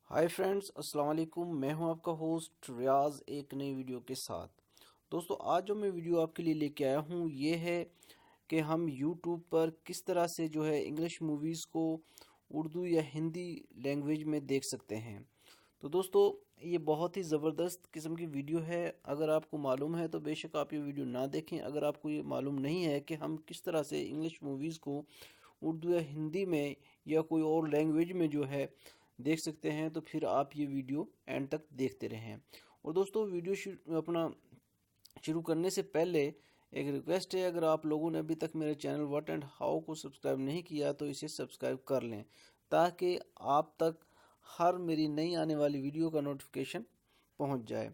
Hi friends, अस्सलाम वालेकुम। मैं हूं आपका होस्ट रियाज एक नई वीडियो के साथ। दोस्तों, आज जो मैं वीडियो आपके लिए लेके आया हूं ये है कि हम यूट्यूब पर किस तरह से जो है इंग्लिश मूवीज़ को उर्दू या हिंदी लैंग्वेज में देख सकते हैं। तो दोस्तों, ये बहुत ही ज़बरदस्त किस्म की वीडियो है। अगर आपको मालूम है तो बेशक आप ये वीडियो ना देखें। अगर आपको ये मालूम नहीं है कि हम किस तरह से इंग्लिश मूवीज़ को उर्दू या हिंदी में या कोई और लैंग्वेज में जो है देख सकते हैं, तो फिर आप ये वीडियो एंड तक देखते रहें। और दोस्तों, वीडियो अपना शुरू करने से पहले एक रिक्वेस्ट है, अगर आप लोगों ने अभी तक मेरे चैनल व्हाट एंड हाउ को सब्सक्राइब नहीं किया तो इसे सब्सक्राइब कर लें, ताकि आप तक हर मेरी नई आने वाली वीडियो का नोटिफिकेशन पहुंच जाए।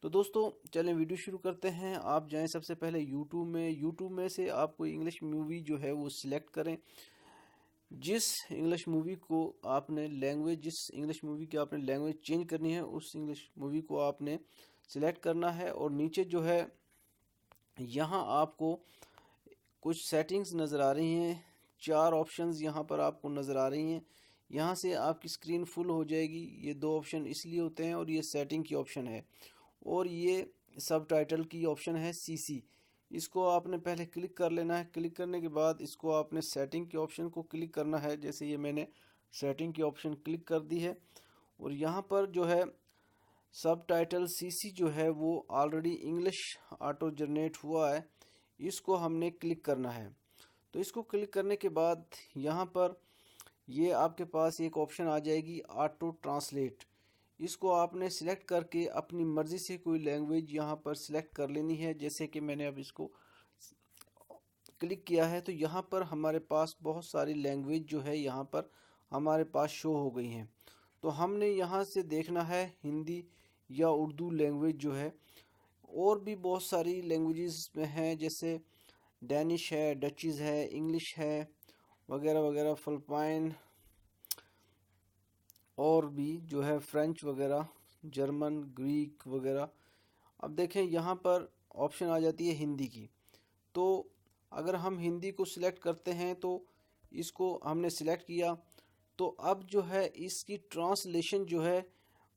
तो दोस्तों, चलें वीडियो शुरू करते हैं। आप जाएं सबसे पहले यूट्यूब में से आप कोई इंग्लिश मूवी जो है वो सिलेक्ट करें। जिस इंग्लिश मूवी की आपने लैंग्वेज चेंज करनी है, उस इंग्लिश मूवी को आपने सिलेक्ट करना है। और नीचे जो है यहाँ आपको कुछ सेटिंग्स नज़र आ रही हैं, 4 ऑप्शंस यहाँ पर आपको नज़र आ रही हैं। यहाँ से आपकी स्क्रीन फुल हो जाएगी। ये 2 ऑप्शन इसलिए होते हैं, और ये सेटिंग की ऑप्शन है, और ये सब टाइटल की ऑप्शन है सीसी। इसको आपने पहले क्लिक कर लेना है। क्लिक करने के बाद इसको आपने सेटिंग के ऑप्शन को क्लिक करना है। जैसे ये मैंने सेटिंग की ऑप्शन क्लिक कर दी है, और यहाँ पर जो है सब टाइटल सीसी जो है वो ऑलरेडी इंग्लिश ऑटो जनरेट हुआ है, इसको हमने क्लिक करना है। तो इसको क्लिक करने के बाद यहाँ पर ये आपके पास एक ऑप्शन आ जाएगी ऑटो ट्रांसलेट। इसको आपने सिलेक्ट करके अपनी मर्ज़ी से कोई लैंग्वेज यहाँ पर सिलेक्ट कर लेनी है। जैसे कि मैंने अब इसको क्लिक किया है, तो यहाँ पर हमारे पास बहुत सारी लैंग्वेज जो है यहाँ पर हमारे पास शो हो गई हैं। तो हमने यहाँ से देखना है हिंदी या उर्दू लैंग्वेज जो है। और भी बहुत सारी लैंग्वेजेस में हैं, जैसे डैनिश है, डचीज़ है, इंग्लिश है, वगैरह वगैरह, फिलिपाइन, और भी जो है फ्रेंच वगैरह, जर्मन, ग्रीक वगैरह। अब देखें, यहाँ पर ऑप्शन आ जाती है हिंदी की। तो अगर हम हिंदी को सिलेक्ट करते हैं, तो इसको हमने सिलेक्ट किया, तो अब जो है इसकी ट्रांसलेशन जो है,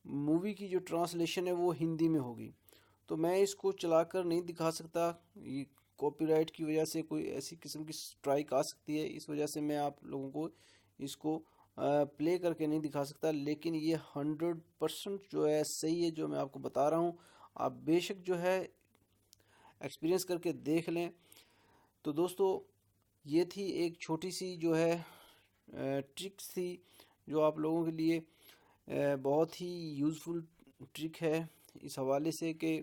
मूवी की जो ट्रांसलेशन है वो हिंदी में होगी। तो मैं इसको चलाकर नहीं दिखा सकता, ये कॉपीराइट की वजह से कोई ऐसी किस्म की स्ट्राइक आ सकती है। इस वजह से मैं आप लोगों को इसको प्ले करके नहीं दिखा सकता। लेकिन ये 100% जो है सही है, जो मैं आपको बता रहा हूँ। आप बेशक जो है एक्सपीरियंस करके देख लें। तो दोस्तों, ये थी एक छोटी सी जो है ट्रिक्स थी, जो आप लोगों के लिए बहुत ही यूज़फुल ट्रिक है, इस हवाले से कि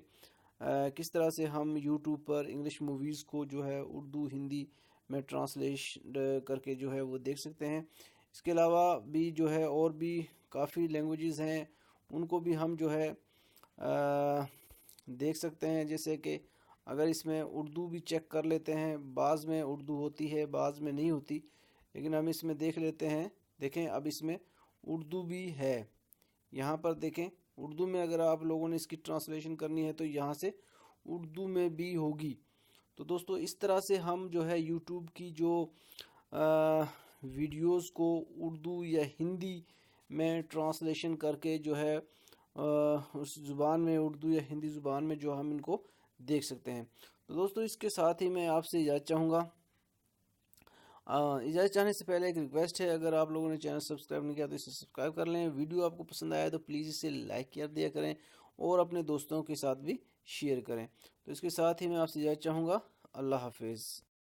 किस तरह से हम यूट्यूब पर इंग्लिश मूवीज़ को जो है उर्दू हिंदी में ट्रांसलेशन करके जो है वो देख सकते हैं। इसके अलावा भी जो है और भी काफ़ी लैंग्वेजेस हैं, उनको भी हम जो है देख सकते हैं। जैसे कि अगर इसमें उर्दू भी चेक कर लेते हैं, बाज़ में उर्दू होती है, बाज़ में नहीं होती, लेकिन हम इसमें देख लेते हैं। देखें, अब इसमें उर्दू भी है। यहाँ पर देखें, उर्दू में अगर आप लोगों ने इसकी ट्रांसलेशन करनी है तो यहाँ से उर्दू में भी होगी। तो दोस्तों, इस तरह से हम जो है यूट्यूब की जो वीडियोस को उर्दू या हिंदी में ट्रांसलेशन करके जो है उस ज़ुबान में, उर्दू या हिंदी ज़ुबान में जो हम इनको देख सकते हैं। तो दोस्तों, इसके साथ ही मैं आपसे इजाज़त चाहूँगा। इजाज़त चाहने से पहले एक रिक्वेस्ट है, अगर आप लोगों ने चैनल सब्सक्राइब नहीं किया तो इसे सब्सक्राइब कर लें। वीडियो आपको पसंद आया तो प्लीज़ इसे लाइक कर दिया करें, और अपने दोस्तों के साथ भी शेयर करें। तो इसके साथ ही मैं आपसे इजाज़त चाहूँगा। अल्लाह हाफिज़।